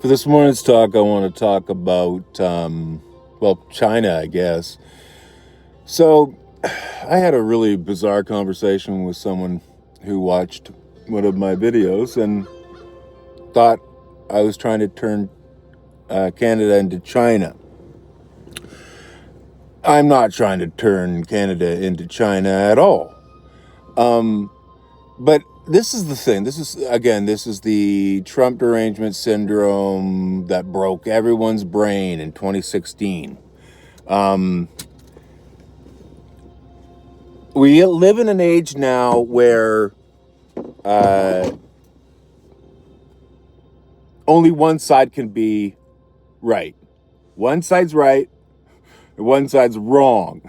For this morning's talk, I want to talk about, China, I guess. So, I had a really bizarre conversation with someone who watched one of my videos and thought I was trying to turn Canada into China. I'm not trying to turn Canada into China at all. But this is the thing. This is the Trump derangement syndrome that broke everyone's brain in 2016. We live in an age now where only one side can be right. One side's right, and one side's wrong,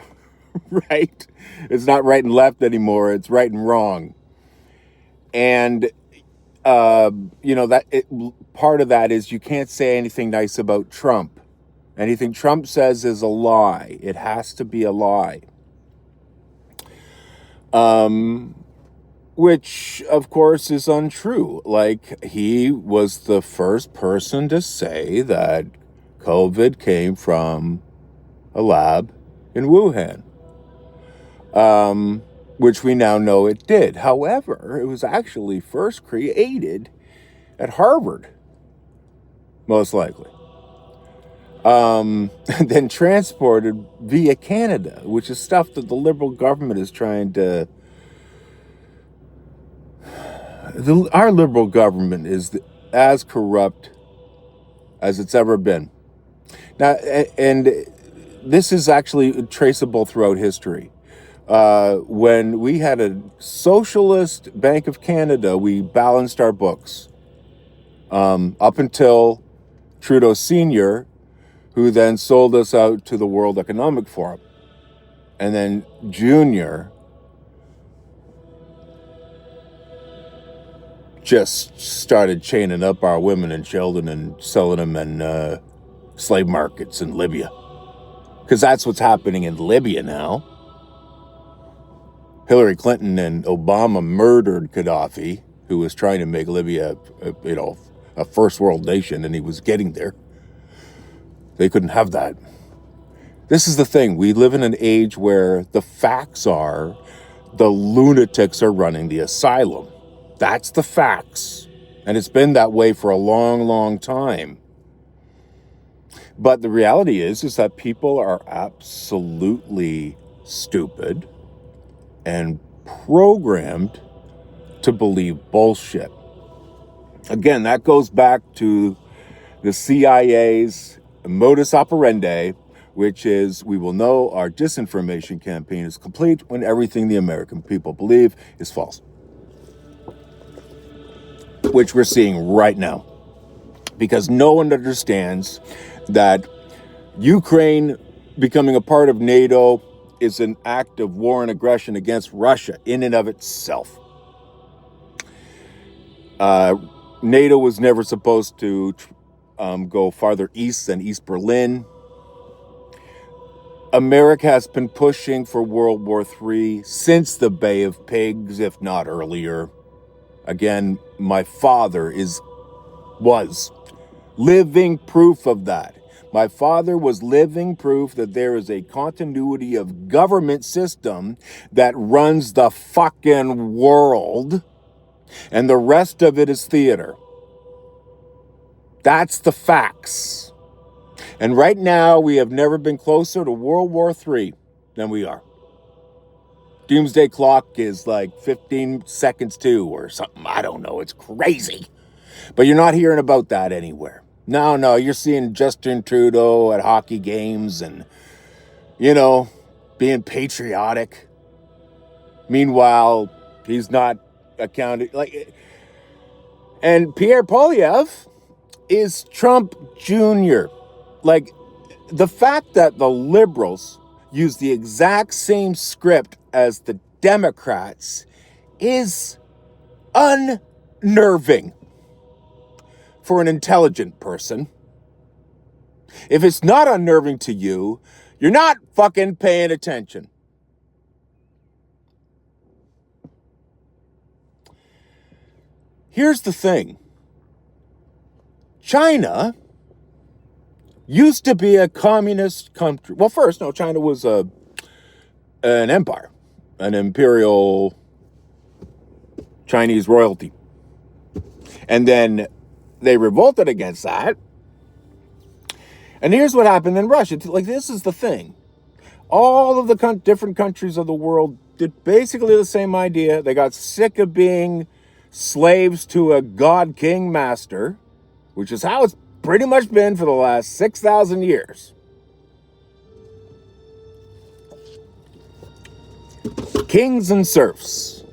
right? It's not right and left anymore. It's right and wrong. And part of that is you can't say anything nice about Trump. Anything Trump says is a lie. It has to be a lie. Which, of course, is untrue. Like, he was the first person to say that COVID came from a lab in Wuhan, which we now know it did. However, it was actually first created at Harvard, most likely. And then transported via Canada, which is stuff that the Liberal government is trying to... Our Liberal government is as corrupt as it's ever been. Now, and this is actually traceable throughout history. When we had a socialist Bank of Canada, we balanced our books. Up until Trudeau Sr., who then sold us out to the World Economic Forum. And then Junior just started chaining up our women and children and selling them in slave markets in Libya. Because that's what's happening in Libya now. Hillary Clinton and Obama murdered Gaddafi, who was trying to make Libya, a first world nation, and he was getting there. They couldn't have that. This is the thing. We live in an age where the facts are the lunatics are running the asylum. That's the facts. And it's been that way for a long, long time. But the reality is that people are absolutely stupid and programmed to believe bullshit. Again, that goes back to the CIA's modus operandi, which is we will know our disinformation campaign is complete when everything the American people believe is false. Which we're seeing right now. Because no one understands that Ukraine becoming a part of NATO is an act of war and aggression against Russia in and of itself. NATO was never supposed to go farther east than East Berlin. America has been pushing for World War III since the Bay of Pigs, if not earlier. Again, my father was living proof of that. My father was living proof that there is a continuity of government system that runs the fucking world, and the rest of it is theater. That's the facts. And right now, we have never been closer to World War III than we are. Doomsday clock is like 15 seconds to or something. I don't know. It's crazy. But you're not hearing about that anywhere. No, you're seeing Justin Trudeau at hockey games and, being patriotic. Meanwhile, he's not accounted and Pierre Poilievre is Trump Jr. The fact that the liberals use the exact same script as the Democrats is unnerving for an intelligent person. If it's not unnerving to you, you're not fucking paying attention. Here's the thing. China used to be a communist country. Well, first, no, China was an empire, an imperial Chinese royalty. And then they revolted against that. And here's what happened in Russia. Like, this is the thing. All of the different countries of the world did basically the same idea. They got sick of being slaves to a god king master, which is how it's pretty much been for the last 6,000 years. Kings and serfs.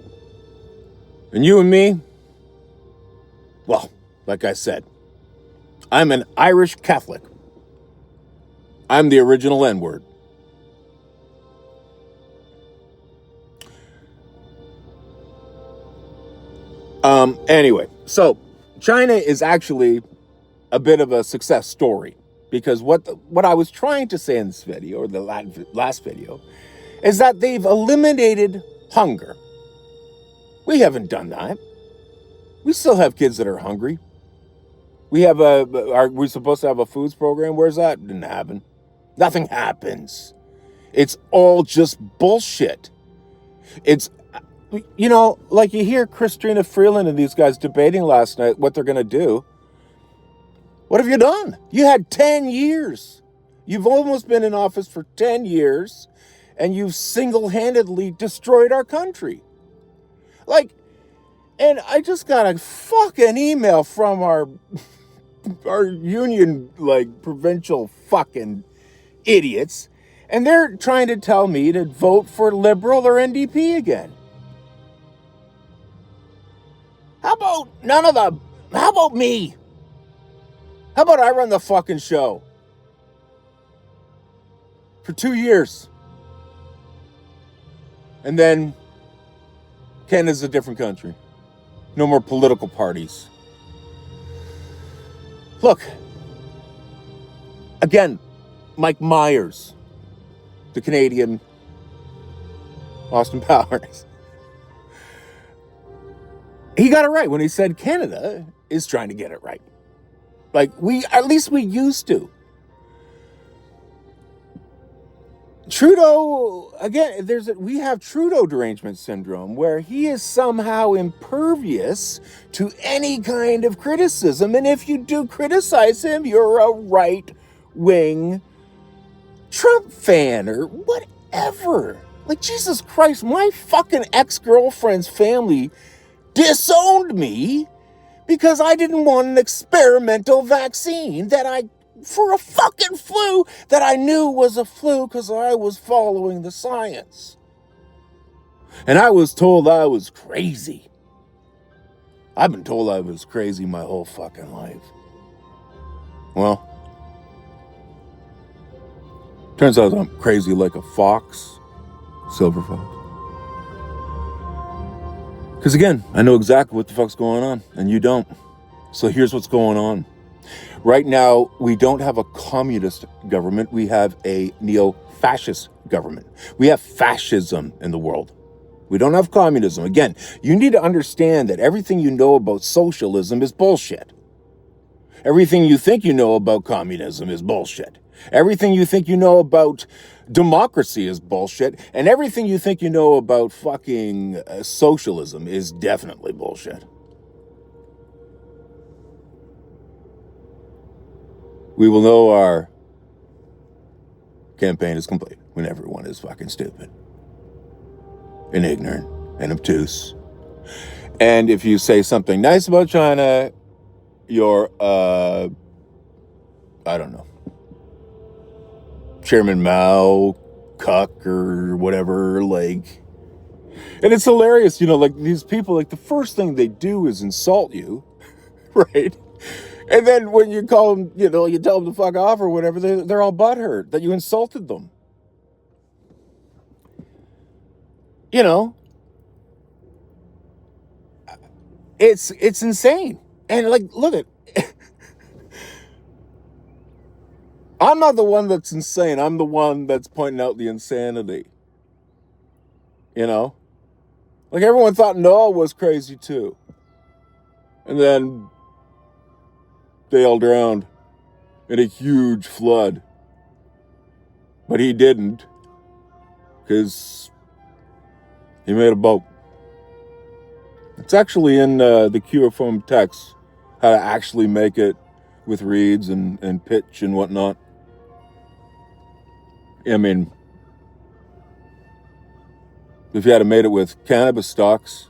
And you and me, well, like I said, I'm an Irish Catholic. I'm the original N-word. Anyway, so China is actually a bit of a success story, because what I was trying to say in this video, or the last video, is that they've eliminated hunger. We haven't done that. We still have kids that are hungry. We have are we supposed to have a foods program? Where's that? Didn't happen. Nothing happens. It's all just bullshit. It's, you know, like you hear Christina Freeland and these guys debating last night what they're going to do. What have you done? You had 10 years. You've almost been in office for 10 years, and you've single-handedly destroyed our country. Like, and I just got a fucking email from our union, like, provincial fucking idiots, and they're trying to tell me to vote for Liberal or NDP again. How about none of them? How about me? How about I run the fucking show? For 2 years. And then Canada's a different country. No more political parties. Look, again, Mike Myers, the Canadian Austin Powers, he got it right when he said Canada is trying to get it right. Like, at least we used to. Trudeau, again, we have Trudeau derangement syndrome, where he is somehow impervious to any kind of criticism. And if you do criticize him, you're a right-wing Trump fan or whatever. Like, Jesus Christ, my fucking ex-girlfriend's family disowned me because I didn't want an experimental vaccine for a fucking flu that I knew was a flu because I was following the science. And I was told I was crazy. I've been told I was crazy my whole fucking life. Well, turns out I'm crazy like a fox, silver fox. Because again, I know exactly what the fuck's going on, and you don't. So here's what's going on. Right now, we don't have a communist government. We have a neo-fascist government. We have fascism in the world. We don't have communism. Again, you need to understand that everything you know about socialism is bullshit. Everything you think you know about communism is bullshit. Everything you think you know about democracy is bullshit. And everything you think you know about fucking socialism is definitely bullshit. We will know our campaign is complete when everyone is fucking stupid and ignorant and obtuse. And if you say something nice about China, you're, I don't know, Chairman Mao, cuck or whatever, like. And it's hilarious, you know, like these people, like the first thing they do is insult you, right? And then when you call them, you know, you tell them to fuck off or whatever, they're all butthurt that you insulted them. You know, it's insane. And like, look at, I'm not the one that's insane. I'm the one that's pointing out the insanity. You know, like everyone thought Noah was crazy too. And then they all drowned in a huge flood. But he didn't, because he made a boat. It's actually in the cuneiform text, how to actually make it with reeds and pitch and whatnot. I mean, if you had made it with cannabis stalks,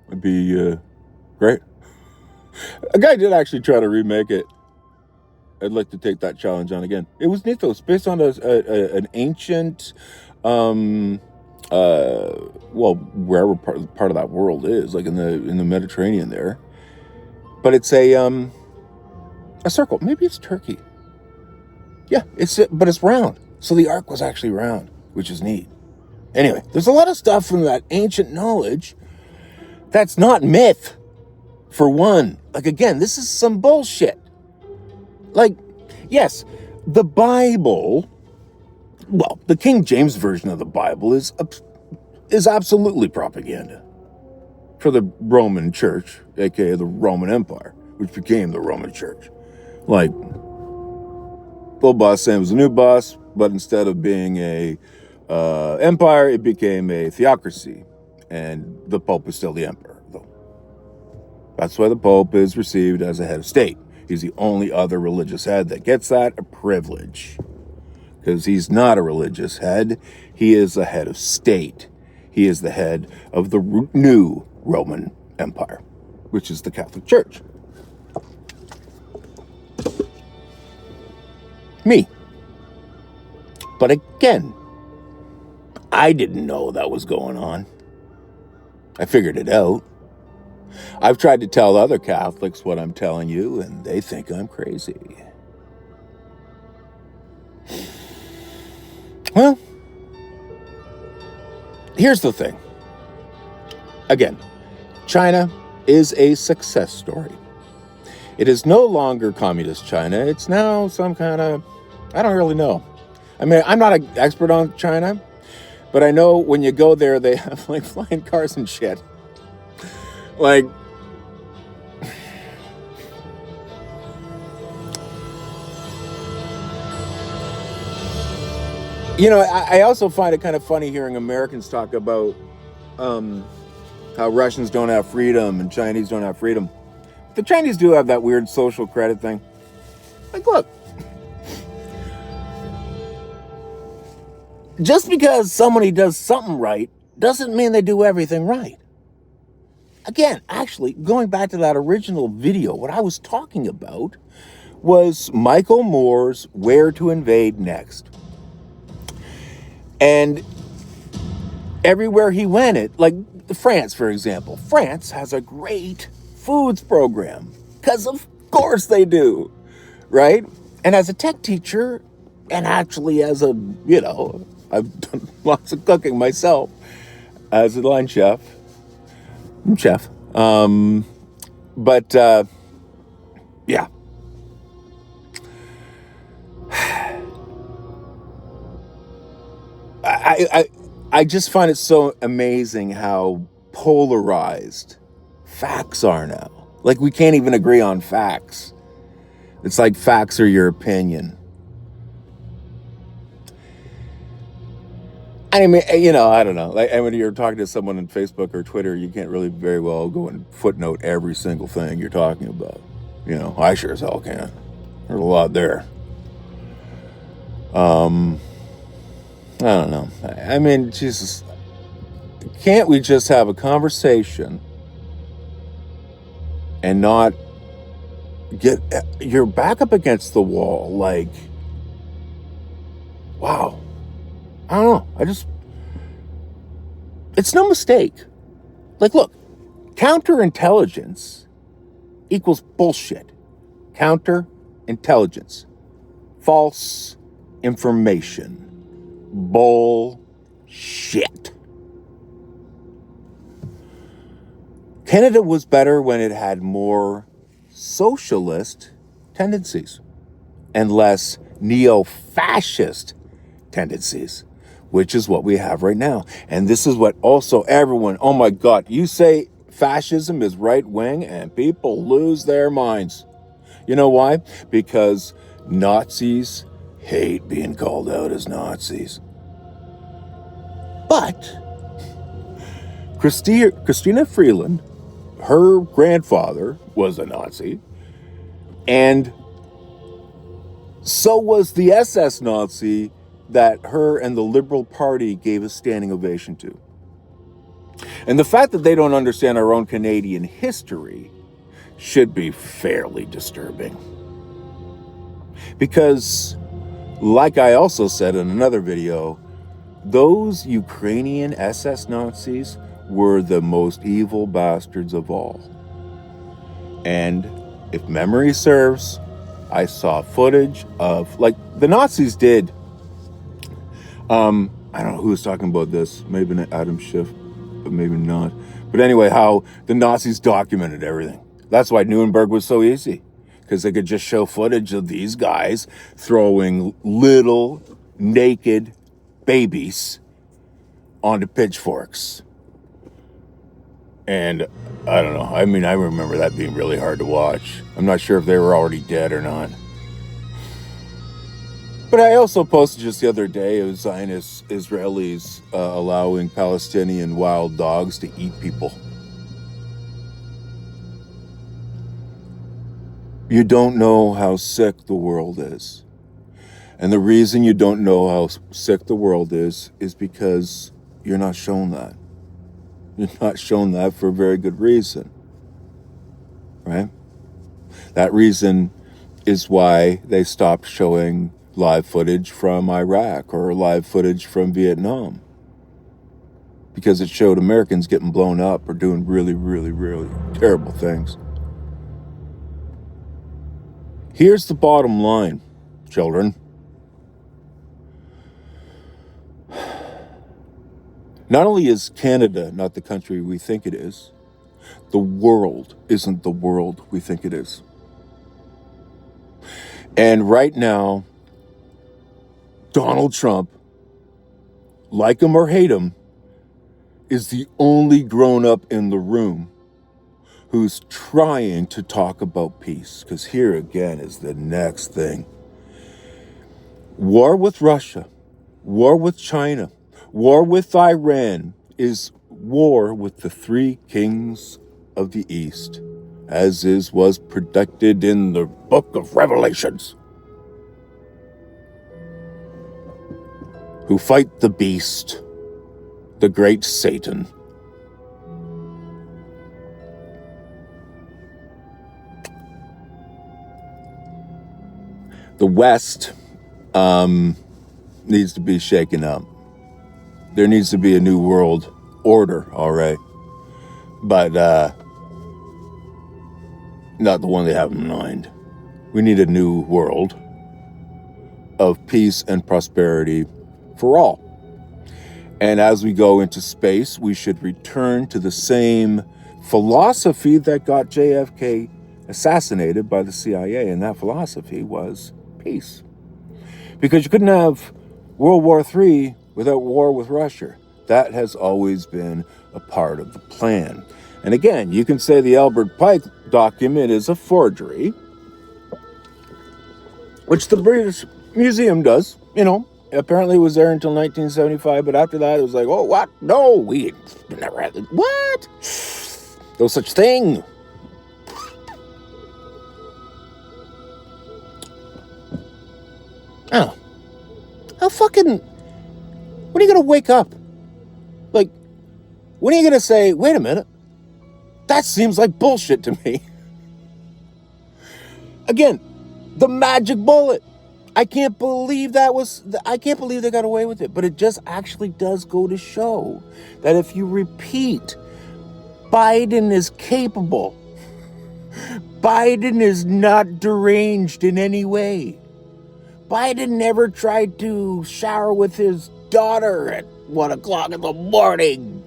it'd be great. A guy did actually try to remake it. I'd like to take that challenge on again. It was neat though. It's based on an ancient, wherever part of that world is, like in the Mediterranean there. But it's a circle. Maybe it's Turkey. Yeah, but it's round. So the ark was actually round, which is neat. Anyway, there's a lot of stuff from that ancient knowledge that's not myth. For one, like again, this is some bullshit. Like, yes, the Bible, well, the King James Version of the Bible is absolutely propaganda for the Roman Church, aka the Roman Empire, which became the Roman Church. Like, old boss saying it was a new boss, but instead of being a empire, it became a theocracy, and the Pope is still the emperor, though. That's why the Pope is received as a head of state. He's the only other religious head that gets that privilege. Because he's not a religious head. He is a head of state. He is the head of the new Roman Empire, which is the Catholic Church. Me. But again, I didn't know that was going on. I figured it out. I've tried to tell other Catholics what I'm telling you, and they think I'm crazy. Well, here's the thing. Again, China is a success story. It is no longer communist China. It's now some kind of, I don't really know. I mean, I'm not an expert on China, but I know when you go there, they have like flying cars and shit. Like, you know, I also find it kind of funny hearing Americans talk about how Russians don't have freedom and Chinese don't have freedom. The Chinese do have that weird social credit thing. Like, look, just because somebody does something right doesn't mean they do everything right. Again, actually, going back to that original video, what I was talking about was Michael Moore's Where to Invade Next. And everywhere he went, like France, for example. France has a great foods program, because of course they do, right? And as a tech teacher, and actually as a, you know, I've done lots of cooking myself as a line chef. Yeah. I just find it so amazing how polarized facts are now. Like, we can't even agree on facts. It's like facts are your opinion. I mean, you know, I don't know. Like, and when you're talking to someone on Facebook or Twitter, you can't really very well go and footnote every single thing you're talking about. You know, I sure as hell can. There's a lot there. I don't know. I mean, Jesus, can't we just have a conversation and not get your back up against the wall? Like, wow. I don't know. It's no mistake. Like, look, counterintelligence equals bullshit. Counterintelligence. False information. Bullshit. Canada was better when it had more socialist tendencies and less neo-fascist tendencies, which is what we have right now. And this is what also everyone, oh my God, you say fascism is right-wing, and people lose their minds. You know why? Because Nazis hate being called out as Nazis. But Christina Freeland, her grandfather was a Nazi, and so was the SS Nazi that her and the Liberal Party gave a standing ovation to. And the fact that they don't understand our own Canadian history should be fairly disturbing. Because, like I also said in another video, those Ukrainian SS Nazis were the most evil bastards of all. And if memory serves, I saw footage of, like, the Nazis did. I don't know who was talking about this. Maybe Adam Schiff, but maybe not. But anyway, how the Nazis documented everything. That's why Nuremberg was so easy, because they could just show footage of these guys throwing little naked babies onto pitchforks. And I don't know. I mean, I remember that being really hard to watch. I'm not sure if they were already dead or not. But I also posted just the other day of Zionist Israelis allowing Palestinian wild dogs to eat people. You don't know how sick the world is. And the reason you don't know how sick the world is because you're not shown that. You're not shown that for a very good reason. Right? That reason is why they stopped showing live footage from Iraq or live footage from Vietnam. Because it showed Americans getting blown up or doing really, really, really terrible things. Here's the bottom line, children. Not only is Canada not the country we think it is, the world isn't the world we think it is. And right now, Donald Trump, like him or hate him, is the only grown-up in the room who's trying to talk about peace. Because here again is the next thing. War with Russia, war with China, war with Iran is war with the three kings of the East, as was predicted in the book of Revelations, who fight the beast, the great Satan. The West needs to be shaken up. There needs to be a new world order, all right, but not the one they have in mind. We need a new world of peace and prosperity for all. And as we go into space, we should return to the same philosophy that got JFK assassinated by the CIA, and that philosophy was peace. Because you couldn't have World War III without war with Russia. That has always been a part of the plan. And again, you can say the Albert Pike document is a forgery, which the British Museum does, you know. Apparently it was there until 1975, but after that it was like, oh, what? No, we never had it. What? No such thing. Oh. How fucking... When are you going to wake up? Like, when are you going to say, wait a minute, that seems like bullshit to me? Again, the magic bullet. I can't believe they got away with it. But it just actually does go to show that if you repeat, Biden is capable. Biden is not deranged in any way. Biden never tried to shower with his daughter at 1 o'clock in the morning.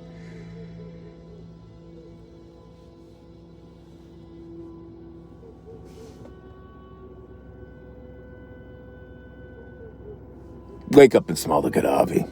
Wake up and smell the Gaddafi.